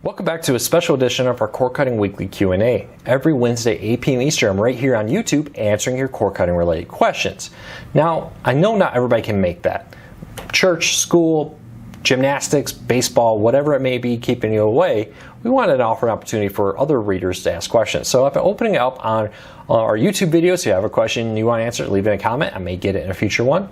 Welcome back to a special edition of our Cord Cutting Weekly Q&A. Every Wednesday, 8 p.m. Eastern, I'm right here on YouTube answering your cord cutting related questions. Now, I know not everybody can make that. Church, school, gymnastics, baseball, whatever it may be keeping you away, we wanted to offer an opportunity for other readers to ask questions. So I've been opening it up on our YouTube videos. If you have a question you want to answer, leave it in a comment. I may get it in a future one.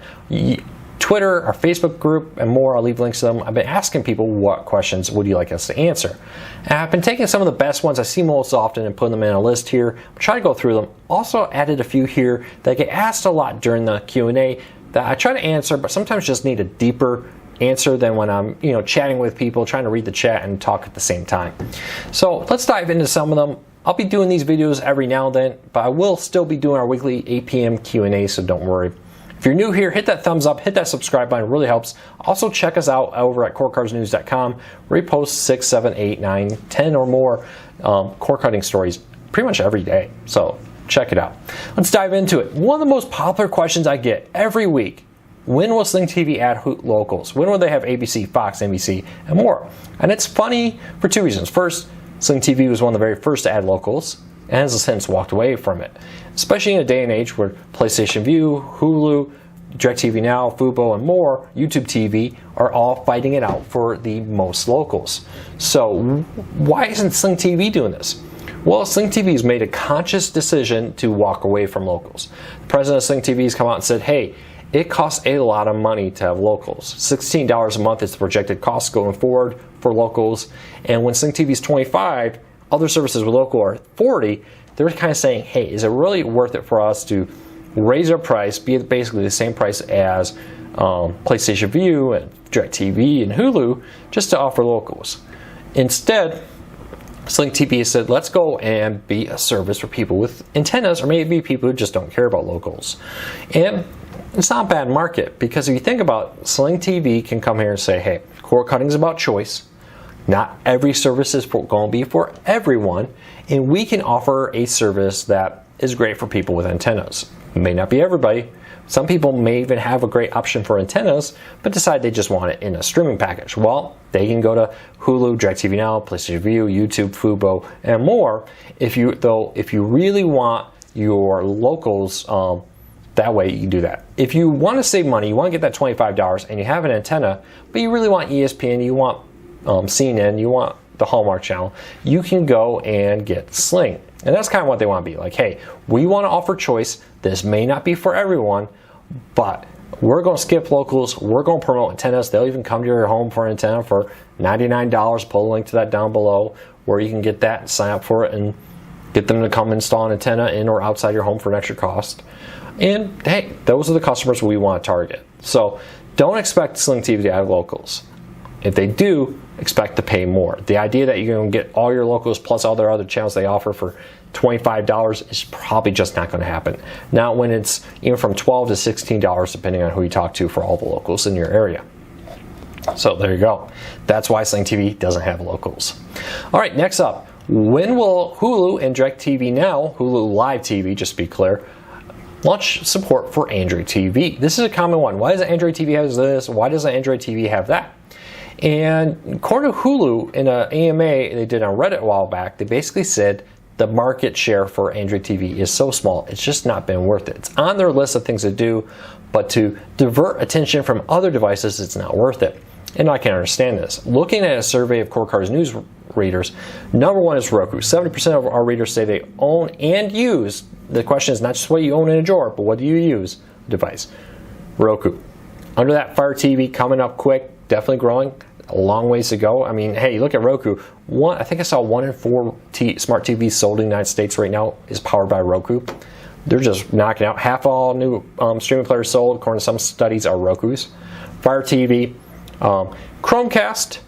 Twitter, our Facebook group, and more. I'll leave links to them. I've been asking people what questions would you like us to answer. And I've been taking some of the best ones I see most often and putting them in a list here. I'm trying to go through them. Also added a few here that get asked a lot during the Q&A that I try to answer, but sometimes just need a deeper answer than when I'm chatting with people, trying to read the chat and talk at the same time. So let's dive into some of them. I'll be doing these videos every now and then, but I will still be doing our weekly 8 p.m. Q&A, so don't worry. If you're new here, hit that thumbs up, hit that subscribe button, it really helps. Also check us out over at cordcardsnews.com, where we post 6, 7, 8, 9, 10 or more cord cutting stories pretty much every day. So check it out. Let's dive into it. One of the most popular questions I get every week: when will Sling TV add locals? When will they have ABC, Fox, NBC, and more? And it's funny for two reasons. First, Sling TV was one of the very first to add locals, and has since walked away from it, especially in a day and age where PlayStation View, Hulu, DirecTV Now, Fubo, and more, YouTube TV, are all fighting it out for the most locals. So why isn't Sling TV doing this? Well, Sling TV has made a conscious decision to walk away from locals. The president of Sling TV has come out and said, hey, it costs a lot of money to have locals. $16 a month is the projected cost going forward for locals. And when Sling TV is $25, other services with local are $40, they're kind of saying, hey, is it really worth it for us to raise our price, be basically the same price as PlayStation View and DirecTV and Hulu, just to offer locals? Instead, Sling TV said, let's go and be a service for people with antennas, or maybe people who just don't care about locals. And it's not a bad market, because if you think about it, Sling TV can come here and say, hey, cord cutting is about choice. Not every service is going to be for everyone, and we can offer a service that is great for people with antennas. It may not be everybody. Some people may even have a great option for antennas, but decide they just want it in a streaming package. Well, they can go to Hulu, DirecTV Now, PlayStation View, YouTube, Fubo, and more. If you really want your locals, that way you can do that. If you want to save money, you want to get that $25, and you have an antenna, but you really want ESPN, you want CNN, you want the Hallmark Channel, you can go and get Sling. And that's kind of what they want to be like. Hey, we want to offer choice. This may not be for everyone, but we're going to skip locals. We're going to promote antennas. They'll even come to your home for an antenna for $99. Pull a link to that down below where you can get that and sign up for it and get them to come install an antenna in or outside your home for an extra cost. And hey, those are the customers we want to target. So don't expect Sling TV to add locals. If they do, expect to pay more. The idea that you're going to get all your locals plus all their other channels they offer for $25 is probably just not going to happen. Now, when it's even from $12 to $16, depending on who you talk to, for all the locals in your area. So there you go. That's why Sling TV doesn't have locals. All right, next up, when will Hulu and DirecTV Now, Hulu Live TV, just to be clear, launch support for Android TV? This is a common one. Why does Android TV have this? Why doesn't Android TV have that? And according to Hulu, in an AMA they did on Reddit a while back, they basically said the market share for Android TV is so small, it's just not been worth it. It's on their list of things to do, but to divert attention from other devices, it's not worth it. And I can understand this. Looking at a survey of Cord Cutting News readers, number one is Roku. 70% of our readers say they own and use, the question is not just what you own in a drawer, but what do you use a device? Roku. Under that, Fire TV coming up quick, definitely growing. A long ways to go. I mean, hey, look at Roku. I think I saw 1 in 4 smart TVs sold in the United States right now is powered by Roku. They're just knocking out. Half all new streaming players sold, according to some studies, are Rokus. Fire TV. Chromecast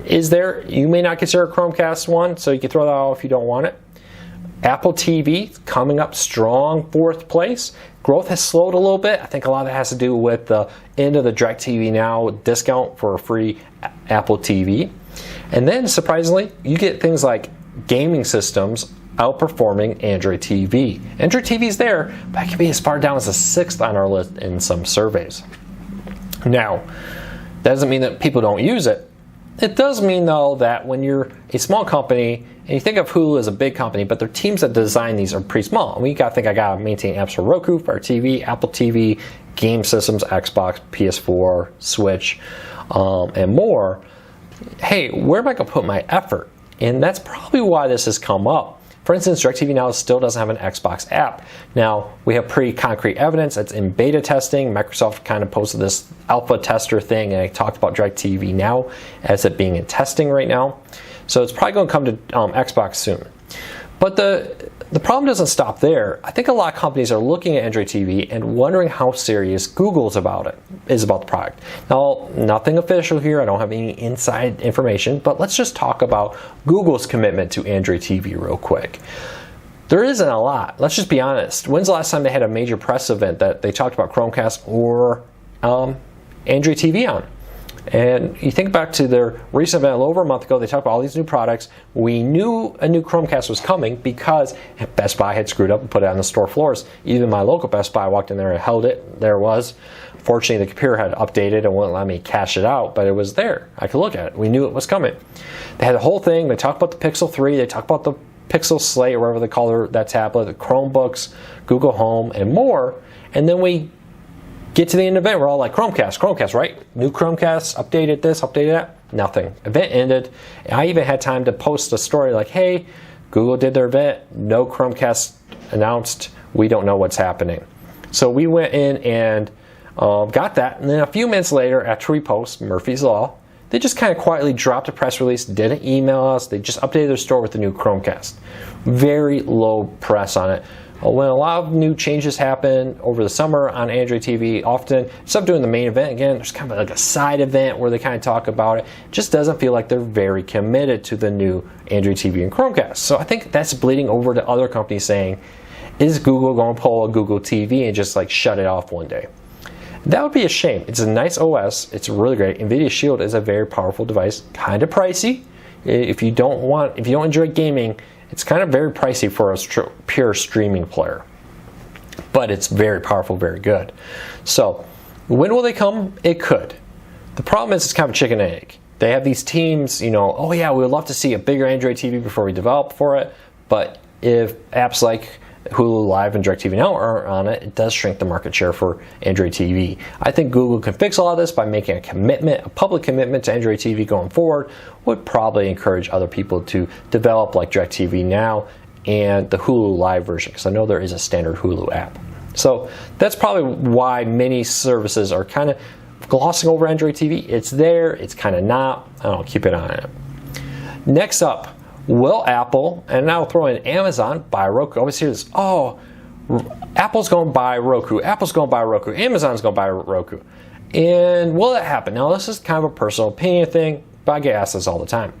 is there. You may not consider Chromecast one, so you can throw that out if you don't want it. Apple TV coming up strong, 4th place. Growth has slowed a little bit. I think a lot of that has to do with the end of the DirecTV Now discount for a free Apple TV. And then, surprisingly, you get things like gaming systems outperforming Android TV. Android TV is there, but it can be as far down as the 6th on our list in some surveys. Now, that doesn't mean that people don't use it. It does mean, though, that when you're a small company, and you think of Hulu as a big company, but their teams that design these are pretty small. And we got to think I got to maintain apps for Roku, Fire TV, Apple TV, game systems, Xbox, PS4, Switch, and more. Hey, where am I going to put my effort? And that's probably why this has come up. For instance, DirecTV Now still doesn't have an Xbox app. Now, we have pretty concrete evidence that's in beta testing. Microsoft kind of posted this alpha tester thing, and I talked about DirecTV Now as it being in testing right now. So it's probably going to come to Xbox soon. But the problem doesn't stop there. I think a lot of companies are looking at Android TV and wondering how serious Google's about the product. Now, nothing official here. I don't have any inside information, but let's just talk about Google's commitment to Android TV real quick. There isn't a lot. Let's just be honest. When's the last time they had a major press event that they talked about Chromecast or Android TV on? And you think back to their recent event a little over a month ago, they talked about all these new products. We knew a new Chromecast was coming because Best Buy had screwed up and put it on the store floors. Even my local Best Buy, I walked in there and held it. There it was. Fortunately, the computer had updated and wouldn't let me cash it out, but it was there. I could look at it. We knew it was coming. They had the whole thing. They talked about the Pixel 3. They talked about the Pixel Slate, or whatever they call that tablet, the Chromebooks, Google Home, and more. And then we get to the end of the event, we're all like, Chromecast, right? New Chromecast, updated this, updated that. Nothing. Event ended. I even had time to post a story like, hey, Google did their event, no Chromecast announced, we don't know what's happening. So we went in and got that, and then a few minutes later, after we post, Murphy's Law, they just kind of quietly dropped a press release, didn't email us, they just updated their store with the new Chromecast. Very low press on it. When a lot of new changes happen over the summer on Android TV, often instead of doing the main event again, there's kind of like a side event where they kind of talk about it. It just doesn't feel like they're very committed to the new Android TV and Chromecast. So I think that's bleeding over to other companies saying, is Google going to pull a Google TV and just like shut it off one day? That would be a shame. It's a nice OS. It's really great. NVIDIA Shield is a very powerful device, kind of pricey. If you don't enjoy gaming, it's kind of very pricey for a pure streaming player, but it's very powerful, very good. So when will they come? It could. The problem is it's kind of a chicken and egg. They have these teams, oh yeah, we would love to see a bigger Android TV before we develop for it, but if apps like Hulu Live and DirecTV Now aren't on it, it does shrink the market share for Android TV. I think Google can fix a lot of this by making a commitment, a public commitment to Android TV going forward. Would probably encourage other people to develop like DirecTV Now and the Hulu Live version, because I know there is a standard Hulu app. So that's probably why many services are kind of glossing over Android TV. It's there, it's kind of not. I don't know, keep it on it. Next up, will Apple, and now throw in Amazon, buy Roku? I always hear this, Apple's going to buy Roku, Apple's going to buy Roku, Amazon's going to buy Roku. And will it happen? Now, this is kind of a personal opinion thing, but I get asked this all the time.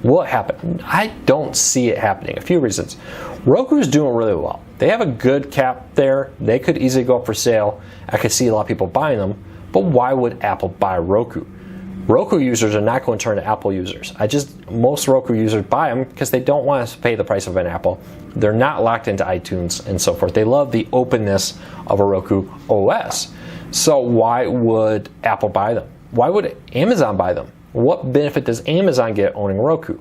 Will it happen? I don't see it happening. A few reasons. Roku's doing really well. They have a good cap there. They could easily go up for sale. I could see a lot of people buying them, but why would Apple buy Roku? Roku users are not going to turn to Apple users. Most Roku users buy them because they don't want to pay the price of an Apple. They're not locked into iTunes and so forth. They love the openness of a Roku OS. So why would Apple buy them? Why would Amazon buy them? What benefit does Amazon get owning Roku?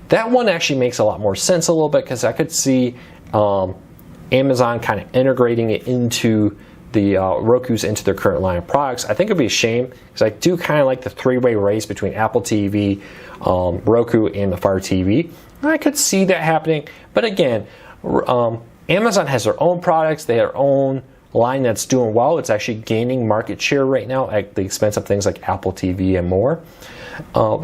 That one actually makes a lot more sense a little bit, because I could see Amazon kind of integrating it into the Rokus into their current line of products. I think it'd be a shame, because I do kind of like the three-way race between Apple TV, Roku, and the Fire TV. I could see that happening, but again, Amazon has their own products, they have their own line that's doing well. It's actually gaining market share right now at the expense of things like Apple TV and more.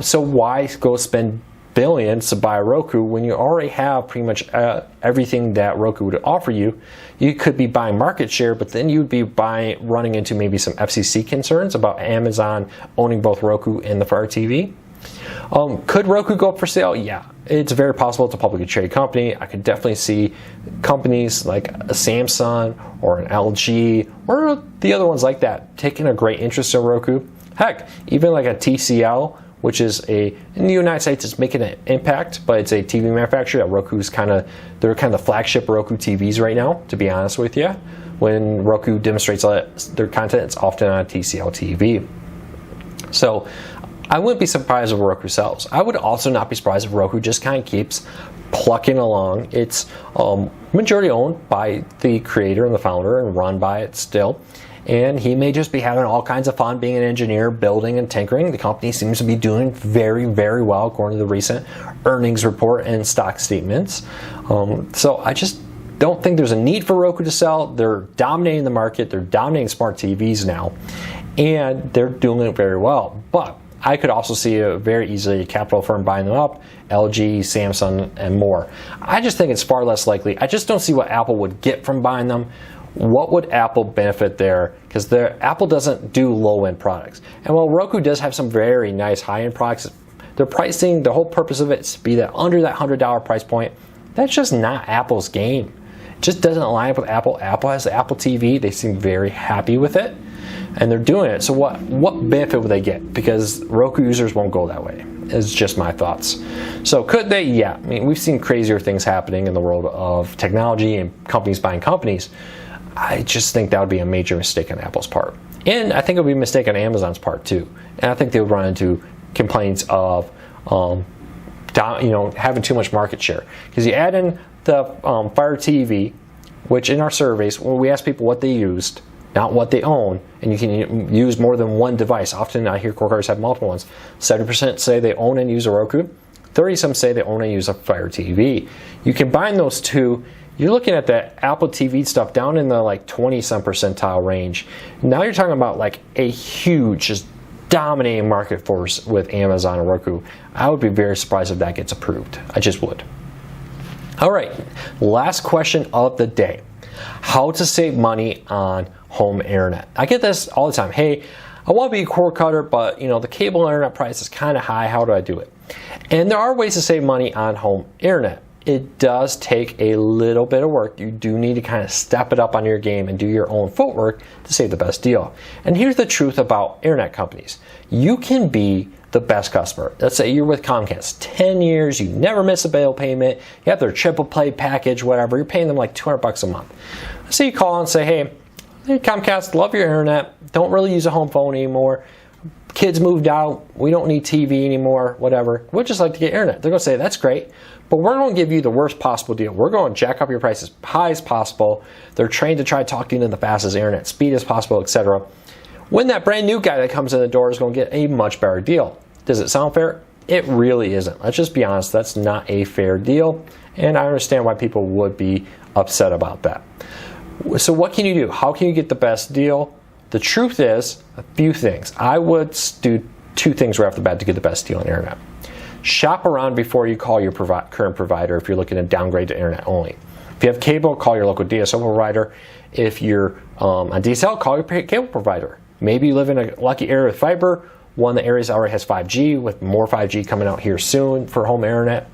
So why go spend billions to buy Roku when you already have pretty much everything that Roku would offer you? You could be buying market share, but then you'd be running into maybe some FCC concerns about Amazon owning both Roku and the Fire TV. Could Roku go up for sale? Yeah, it's very possible. It's a publicly traded company. I could definitely see companies like a Samsung or an LG or the other ones like that taking a great interest in Roku. Heck, even like a TCL, which is in the United States, it's making an impact, but it's a TV manufacturer. Roku's they're kind of the flagship Roku TVs right now, to be honest with you. When Roku demonstrates their content, it's often on a TCL TV. So I wouldn't be surprised if Roku sells. I would also not be surprised if Roku just kind of keeps plucking along. It's majority owned by the creator and the founder and run by it still. And he may just be having all kinds of fun being an engineer, building and tinkering. The company seems to be doing very, very well according to the recent earnings report and stock statements. So I just don't think there's a need for Roku to sell. They're dominating the market. They're dominating smart TVs now. And they're doing it very well. But I could also see very easily a capital firm buying them up, LG, Samsung, and more. I just think it's far less likely. I just don't see what Apple would get from buying them. What would Apple benefit there? Because Apple doesn't do low-end products. And while Roku does have some very nice high-end products, their pricing, the whole purpose of it is to be that under that $100 price point. That's just not Apple's game. It just doesn't line up with Apple. Apple has the Apple TV. They seem very happy with it. And they're doing it. So what benefit would they get? Because Roku users won't go that way. It's just my thoughts. So could they? Yeah. I mean, we've seen crazier things happening in the world of technology and companies buying companies. I just think that would be a major mistake on Apple's part. And I think it would be a mistake on Amazon's part too. And I think they would run into complaints of having too much market share. Because you add in the Fire TV, which in our surveys, when we ask people what they used, not what they own, and you can use more than one device. Often I hear core cutters have multiple ones. 70% say they own and use a Roku. 30% say they own and use a Fire TV. You combine those two, you're looking at that Apple TV stuff down in the like 20-some percentile range. Now you're talking about like a huge, just dominating market force with Amazon and Roku. I would be very surprised if that gets approved. I just would. All right, last question of the day. How to save money on home internet. I get this all the time. Hey, I want to be a cord cutter, but the cable internet price is kind of high. How do I do it? And there are ways to save money on home internet. It does take a little bit of work. You do need to kind of step it up on your game and do your own footwork to save the best deal. And here's the truth about internet companies. You can be the best customer. Let's say you're with Comcast 10 years, you never miss a bill payment, you have their triple play package, whatever, you're paying them like $200 a month. So you call and say, hey Comcast, love your internet, don't really use a home phone anymore, kids moved out, we don't need TV anymore, whatever, we'd just like to get internet. They're going to say, that's great, but we're going to give you the worst possible deal. We're going to jack up your price as high as possible. They're trained to try to talk you into the fastest internet speed as possible, etc. When that brand new guy that comes in the door is going to get a much better deal. Does it sound fair? It really isn't. Let's just be honest, that's not a fair deal, and I understand why people would be upset about that. So what can you do? How can you get the best deal? The truth is, a few things. I would do two things right off the bat to get the best deal on the internet. Shop around before you call your current provider if you're looking to downgrade to internet only. If you have cable, call your local DSL provider. If you're on DSL, call your cable provider. Maybe you live in a lucky area with fiber, one of the areas already has 5G, with more 5G coming out here soon for home internet.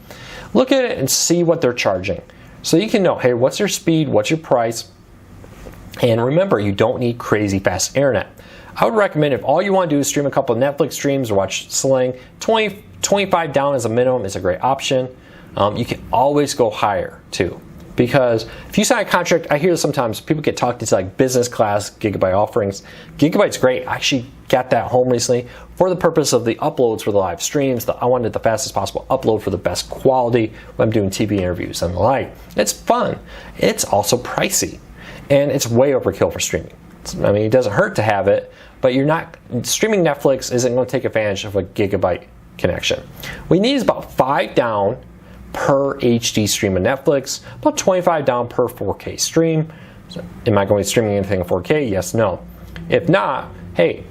Look at it and see what they're charging. So you can know, hey, what's your speed, what's your price? And remember, you don't need crazy fast internet. I would recommend if all you want to do is stream a couple of Netflix streams or watch Sling, 25 down as a minimum is a great option. You can always go higher too. Because if you sign a contract, I hear sometimes people get talked into like business class gigabyte offerings. Gigabyte's great. I actually got that home recently for the purpose of the uploads for the live streams. I wanted the fastest possible upload for the best quality when I'm doing TV interviews and the like. It's fun. It's also pricey. And it's way overkill for streaming. I mean, it doesn't hurt to have it, but streaming Netflix isn't going to take advantage of a gigabyte connection. What you need is about 5 down per HD stream of Netflix, about 25 down per 4K stream. So, am I going to be streaming anything in 4K? Yes, no. If not, hey,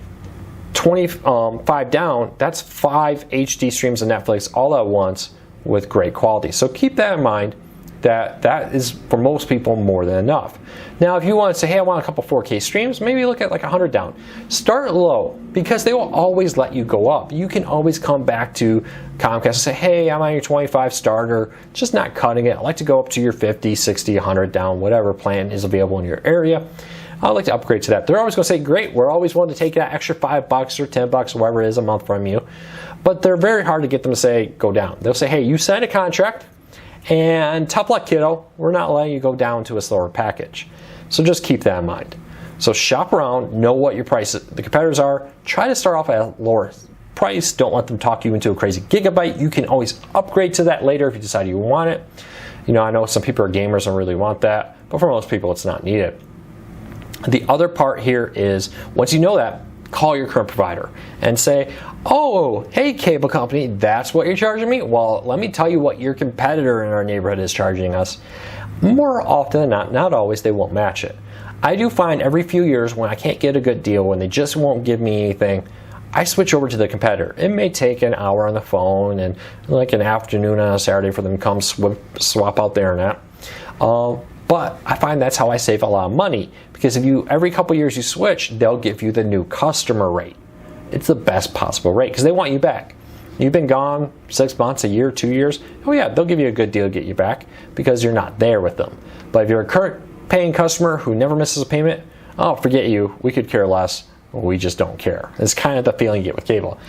25 down, that's 5 HD streams of Netflix all at once with great quality. So keep that in mind. That is, for most people, more than enough. Now, if you want to say, hey, I want a couple 4K streams, maybe look at like 100 down. Start low, because they will always let you go up. You can always come back to Comcast and say, hey, I'm on your 25 starter, just not cutting it. I'd like to go up to your 50, 60, 100 down, whatever plan is available in your area. I'd like to upgrade to that. They're always going to say, great, we're always willing to take that extra $5 or $10, whatever it is a month from you. But they're very hard to get them to say, go down. They'll say, hey, you signed a contract, and tough luck, kiddo, we're not letting you go down to a slower package. So just keep that in mind. So shop around, know what your prices, the competitors are, try to start off at a lower price. Don't let them talk you into a crazy gigabyte. You can always upgrade to that later if you decide you want it. You know, I know some people are gamers and really want that, but for most people it's not needed. The other part here is, once you know that, call your current provider and say, oh, hey cable company, that's what you're charging me? Well, let me tell you what your competitor in our neighborhood is charging us. More often than not always, they won't match it. I do find every few years when I can't get a good deal, when they just won't give me anything, I switch over to the competitor. It may take an hour on the phone and like an afternoon on a Saturday for them to come swap out the internet. But I find that's how I save a lot of money, because if you every couple years you switch, they'll give you the new customer rate. It's the best possible rate because they want you back. You've been gone 6 months, a year, 2 years. Oh yeah, they'll give you a good deal to get you back because you're not there with them. But if you're a current paying customer who never misses a payment, oh, forget you. We could care less. We just don't care. It's kind of the feeling you get with cable.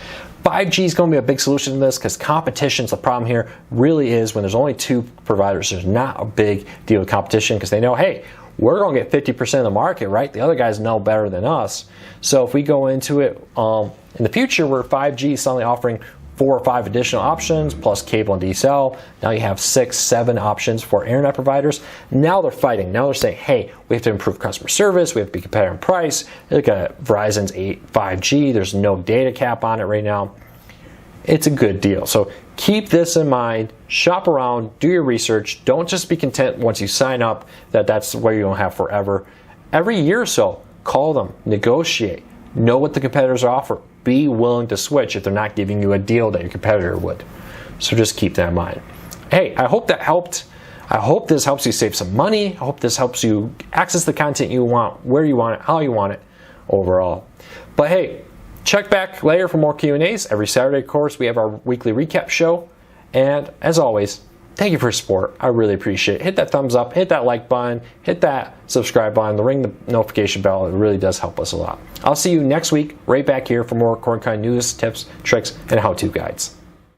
5G is going to be a big solution to this because competition's the problem here. Really is when there's only 2 providers. There's not a big deal of competition because they know, hey, we're going to get 50% of the market, right? The other guys know better than us. So if we go into it in the future where 5G is suddenly offering 4 or 5 additional options plus cable and DSL. Now you have 6, 7 options for internet providers. Now they're fighting. Now they're saying, hey, we have to improve customer service. We have to be competitive in price. Look at Verizon's 5G. There's no data cap on it right now. It's a good deal. So keep this in mind. Shop around. Do your research. Don't just be content once you sign up that that's where you're going to have forever. Every year or so, call them. Negotiate. Know what the competitors offer. Be willing to switch if they're not giving you a deal that your competitor would. So just keep that in mind. Hey, I hope that helped. I hope this helps you save some money. I hope this helps you access the content you want, where you want it, how you want it overall. But hey, check back later for more Q&As. Every Saturday, of course, we have our weekly recap show. And as always, thank you for your support. I really appreciate it. Hit that thumbs up, hit that like button, hit that subscribe button, ring the notification bell. It really does help us a lot. I'll see you next week right back here for more cord cutting news, tips, tricks, and how-to guides.